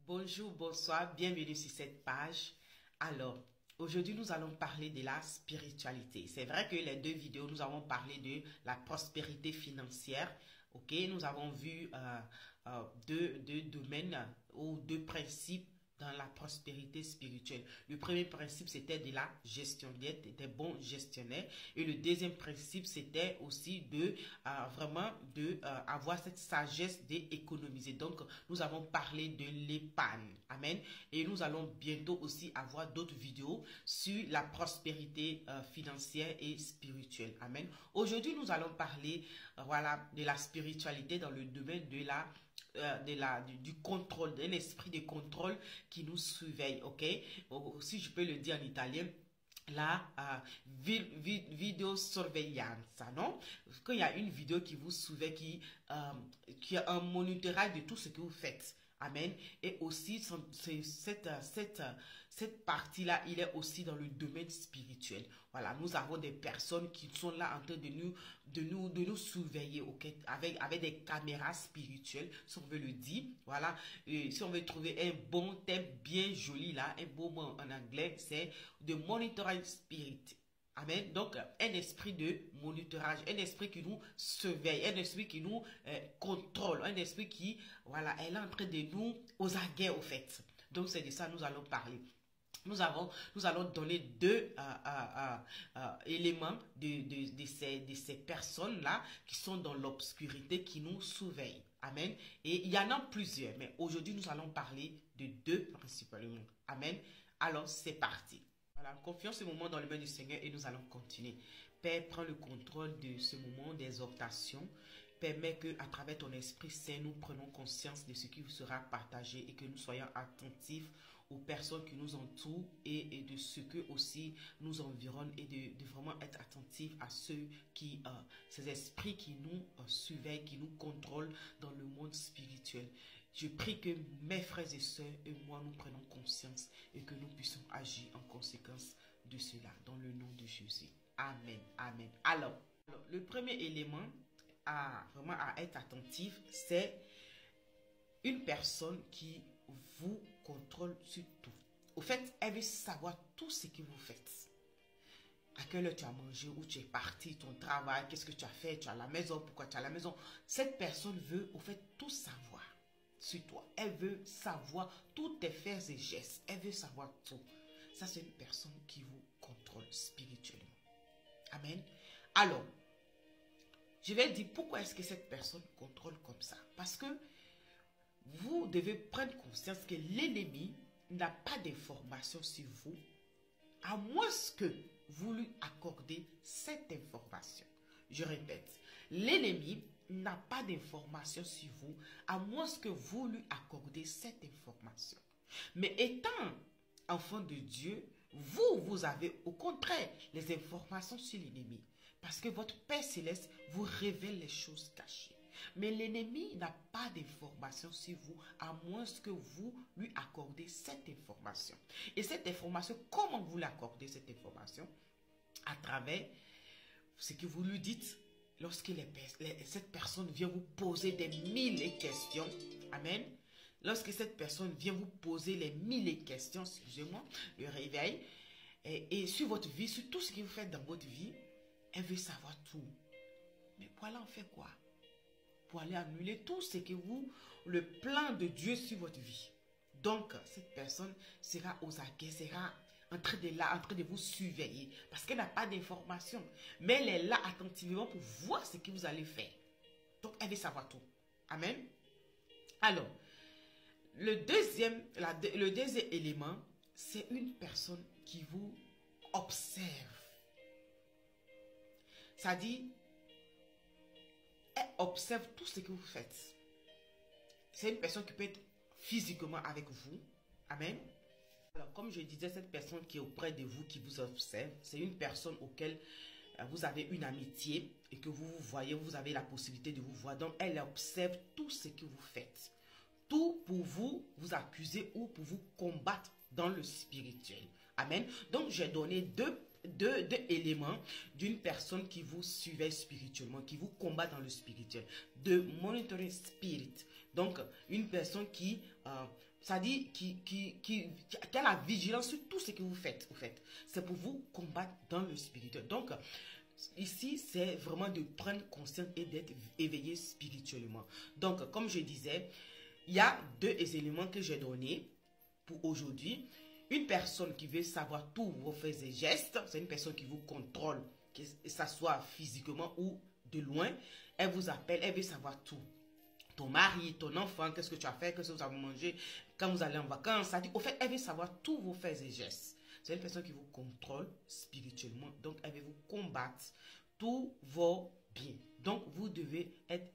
Bonjour, bonsoir, bienvenue sur cette page. Alors, aujourd'hui, nous allons parler de la spiritualité. C'est vrai que les deux vidéos, nous avons parlé de la prospérité financière. Ok, nous avons vu deux domaines ou deux principes dans la prospérité spirituelle. Le premier principe, c'était de la gestion, d'être des bons gestionnaires. Et le deuxième principe, c'était aussi de vraiment avoir cette sagesse d'économiser. Donc, nous avons parlé de l'épargne. Amen. Et nous allons bientôt aussi avoir d'autres vidéos sur la prospérité financière et spirituelle. Amen. Aujourd'hui, nous allons parler voilà, de la spiritualité dans le domaine de la du contrôle, d'un esprit de contrôle qui nous surveille, ok? Si je peux le dire en italien, la vidéosurveillance, non? Quand il y a une vidéo qui vous surveille, qui a un monitorage de tout ce que vous faites. Amen. Et aussi, cette partie-là, il est aussi dans le domaine spirituel. Voilà, nous avons des personnes qui sont là en train de nous surveiller, ok, avec des caméras spirituelles, si on veut le dire. Voilà, et si on veut trouver un bon thème bien joli là, un beau mot en anglais, c'est de monitoring spirit. Amen. Donc, un esprit de monitorage, un esprit qui nous surveille, un esprit qui nous contrôle, un esprit qui, voilà, elle est en train de nous aux aguets, au fait. Donc, c'est de ça que nous allons parler. Nous allons donner deux éléments de ces personnes-là qui sont dans l'obscurité, qui nous surveillent. Amen. Et il y en a plusieurs, mais aujourd'hui, nous allons parler de deux principalement. Amen. Alors, c'est parti. Voilà, confions ce moment dans les mains du Seigneur et nous allons continuer. Père, prends le contrôle de ce moment d'exhortation. Permets que, à travers ton Esprit Saint, nous prenons conscience de ce qui vous sera partagé et que nous soyons attentifs aux personnes qui nous entourent et de ce que aussi nous environnent et de vraiment être attentifs à ceux qui, ces esprits qui nous surveillent, qui nous contrôlent dans le monde spirituel. Je prie que mes frères et sœurs et moi, nous prenons conscience et que nous puissions agir en conséquence de cela, dans le nom de Jésus. Amen. Amen. Alors le premier élément vraiment à être attentif, c'est une personne qui vous contrôle sur tout. Au fait, elle veut savoir tout ce que vous faites. À quelle heure tu as mangé, où tu es parti, ton travail, qu'est-ce que tu as fait, tu as la maison, pourquoi tu as la maison. Cette personne veut au fait tout savoir sur toi. Elle veut savoir tous tes faits et gestes. Elle veut savoir tout. Ça, c'est une personne qui vous contrôle spirituellement. Amen. Alors, je vais dire pourquoi est-ce que cette personne contrôle comme ça. Parce que vous devez prendre conscience que l'ennemi n'a pas d'information sur vous, à moins que vous lui accordez cette information. Je répète, l'ennemi n'a pas d'information sur vous, à moins que vous lui accordez cette information. Mais étant enfant de Dieu, vous avez au contraire les informations sur l'ennemi. Parce que votre Père Céleste vous révèle les choses cachées. Mais l'ennemi n'a pas d'information sur vous, à moins que vous lui accordez cette information. Et cette information, comment vous l'accordez cette information? À travers ce que vous lui dites. Lorsque cette personne vient vous poser des mille questions. Amen. Lorsque cette personne vient vous poser les mille questions, excusez-moi, le réveil, et sur votre vie, sur tout ce que vous faites dans votre vie, elle veut savoir tout. Mais pour aller en faire quoi? Pour aller annuler tout ce que le plan de Dieu sur votre vie. Donc, cette personne sera aux aguets, sera en train de vous surveiller. Parce qu'elle n'a pas d'information. Mais elle est là attentivement pour voir ce que vous allez faire. Donc, elle veut savoir tout. Amen. Alors, le deuxième élément, c'est une personne qui vous observe. Ça dit, elle observe tout ce que vous faites. C'est une personne qui peut être physiquement avec vous. Amen. Alors, comme je disais, cette personne qui est auprès de vous, qui vous observe, c'est une personne auquel vous avez une amitié et que vous voyez, vous avez la possibilité de vous voir. Donc, elle observe tout ce que vous faites. Tout pour vous accuser ou pour vous combattre dans le spirituel. Amen. Donc, j'ai donné deux éléments d'une personne qui vous surveille spirituellement, qui vous combat dans le spirituel. De monitoring spirit. Donc, une personne qui ça dit qui a la vigilance sur tout ce que vous faites. C'est pour vous combattre dans le spirituel. Donc, ici, c'est vraiment de prendre conscience et d'être éveillé spirituellement. Donc, comme je disais, il y a deux éléments que j'ai donnés pour aujourd'hui. Une personne qui veut savoir tous vos faits et gestes, c'est une personne qui vous contrôle, que ça soit physiquement ou de loin. Elle vous appelle, elle veut savoir tout. Ton mari, ton enfant, qu'est-ce que tu as fait, qu'est-ce que vous avez mangé, quand vous allez en vacances. Ça dit, au fait, elle veut savoir tous vos faits et gestes. C'est une personne qui vous contrôle spirituellement. Donc, elle veut vous combattre tous vos biens. Donc, vous devez être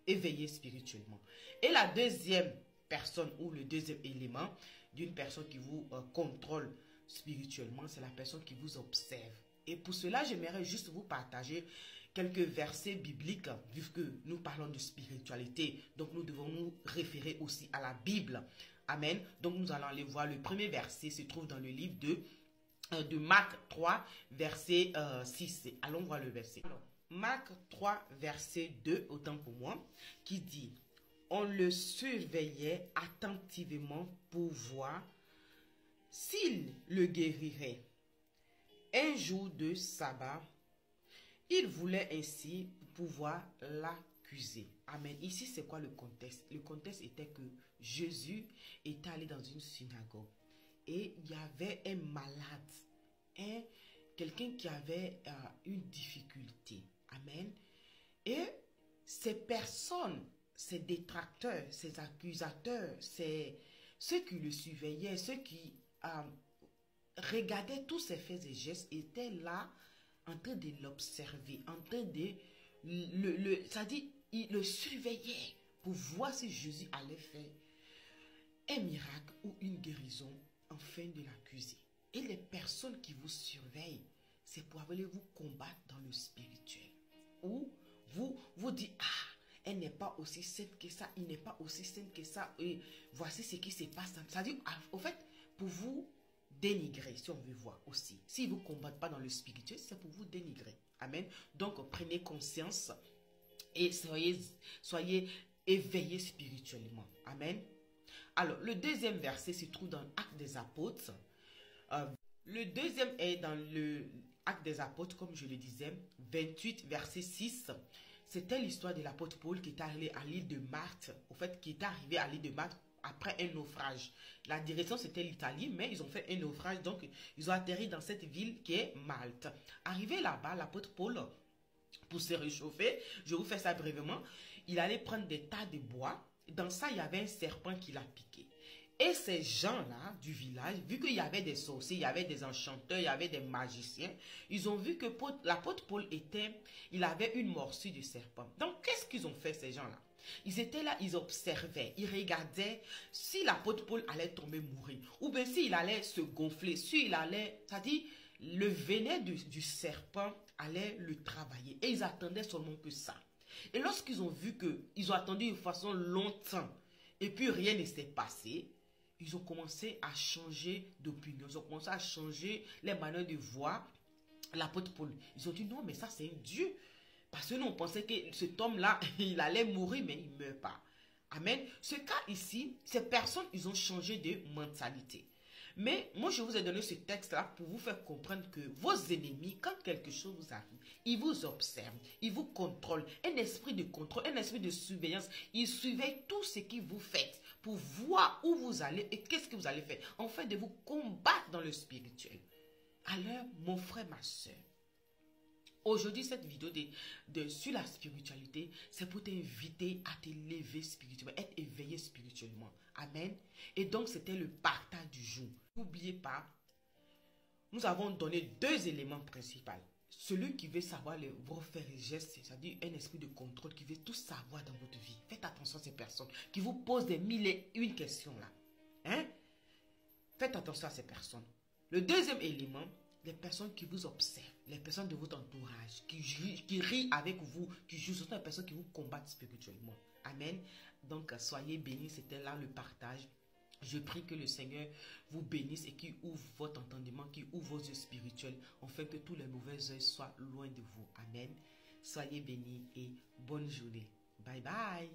éveillé spirituellement. Et la deuxième personne ou le deuxième élément d'une personne qui vous contrôle spirituellement, c'est la personne qui vous observe. Et pour cela, j'aimerais juste vous partager quelques versets bibliques, vu que nous parlons de spiritualité. Donc, nous devons nous référer aussi à la Bible. Amen. Donc, nous allons aller voir. Le premier verset se trouve dans le livre de Marc 3, verset 6. Allons voir le verset. Alors, Marc 3, verset 2, autant pour moi, qui dit: on le surveillait attentivement pour voir s'il le guérirait. Un jour de sabbat, il voulait ainsi pouvoir l'accuser. Amen. Ici, c'est quoi le contexte? Le contexte était que Jésus était allé dans une synagogue et il y avait un malade, quelqu'un qui avait une difficulté. Amen. Et ces personnes, ces détracteurs, ces accusateurs, ceux qui le surveillaient, ceux qui regardaient tous ses faits et gestes, étaient là en train de l'observer, en train de c'est-à-dire, ils le surveillaient pour voir si Jésus allait faire un miracle ou une guérison afin de l'accuser. Et les personnes qui vous surveillent, c'est pour aller vous combattre dans le spirituel. Ou vous dites, ah, elle n'est pas aussi sainte que ça, il n'est pas aussi saint que ça, et voici ce qui se passe. C'est-à-dire, au fait, pour vous dénigrer, si on veut voir aussi. S'ils ne vous combattent pas dans le spirituel, c'est pour vous dénigrer. Amen. Donc, prenez conscience et soyez éveillés spirituellement. Amen. Alors, le deuxième verset se trouve dans l'Acte des Apôtres. Le deuxième est dans le Acte des Apôtres, comme je le disais, 28, verset 6. C'était l'histoire de l'apôtre Paul qui est allé à l'île de Malte, au fait, qui est arrivé à l'île de Malte après un naufrage. La direction, c'était l'Italie, mais ils ont fait un naufrage, donc ils ont atterri dans cette ville qui est Malte. Arrivé là-bas, l'apôtre Paul, pour se réchauffer, je vous fais ça brièvement, il allait prendre des tas de bois. Dans ça, il y avait un serpent qui l'a piqué. Et ces gens-là du village, vu qu'il y avait des sorciers, il y avait des enchanteurs, il y avait des magiciens, ils ont vu que l'apôtre Paul il avait une morsure de serpent. Donc, qu'est-ce qu'ils ont fait, ces gens-là? Ils étaient là, ils observaient, ils regardaient si l'apôtre Paul allait tomber mourir, ou bien s'il allait se gonfler, s'il allait, c'est-à-dire, le venin du serpent allait le travailler. Et ils attendaient seulement que ça. Et lorsqu'ils ont vu qu'ils ont attendu de façon longtemps, et puis rien ne s'est passé, ils ont commencé à changer d'opinion, ils ont commencé à changer les manières de voir l'apôtre Paul. Ils ont dit non, mais ça c'est un Dieu. Parce que nous on pensait que cet homme-là, il allait mourir, mais il ne meurt pas. Amen. Ce cas ici, ces personnes, ils ont changé de mentalité. Mais moi, je vous ai donné ce texte-là pour vous faire comprendre que vos ennemis, quand quelque chose vous arrive, ils vous observent, ils vous contrôlent. Un esprit de contrôle, un esprit de surveillance. Ils surveillent tout ce que vous faites pour voir où vous allez et qu'est-ce que vous allez faire. En fait, de vous combattre dans le spirituel. Alors, mon frère, ma soeur, aujourd'hui, cette vidéo sur la spiritualité, c'est pour t'inviter à t'élever spirituellement, être éveillé spirituellement. Amen. Et donc, c'était le partage du jour. N'oubliez pas, nous avons donné deux éléments principaux. Celui qui veut savoir vos faits et gestes, c'est-à-dire un esprit de contrôle qui veut tout savoir dans votre vie. Faites attention à ces personnes qui vous posent des mille et une questions là. Hein? Faites attention à ces personnes. Le deuxième élément, les personnes qui vous observent, les personnes de votre entourage, qui rient avec vous, qui jugent, ce sont les personnes qui vous combattent spirituellement. Amen. Donc, soyez bénis, c'était là le partage. Je prie que le Seigneur vous bénisse et qu'il ouvre votre entendement, qu'il ouvre vos yeux spirituels, afin que tous les mauvais yeux soient loin de vous. Amen. Soyez bénis et bonne journée. Bye bye.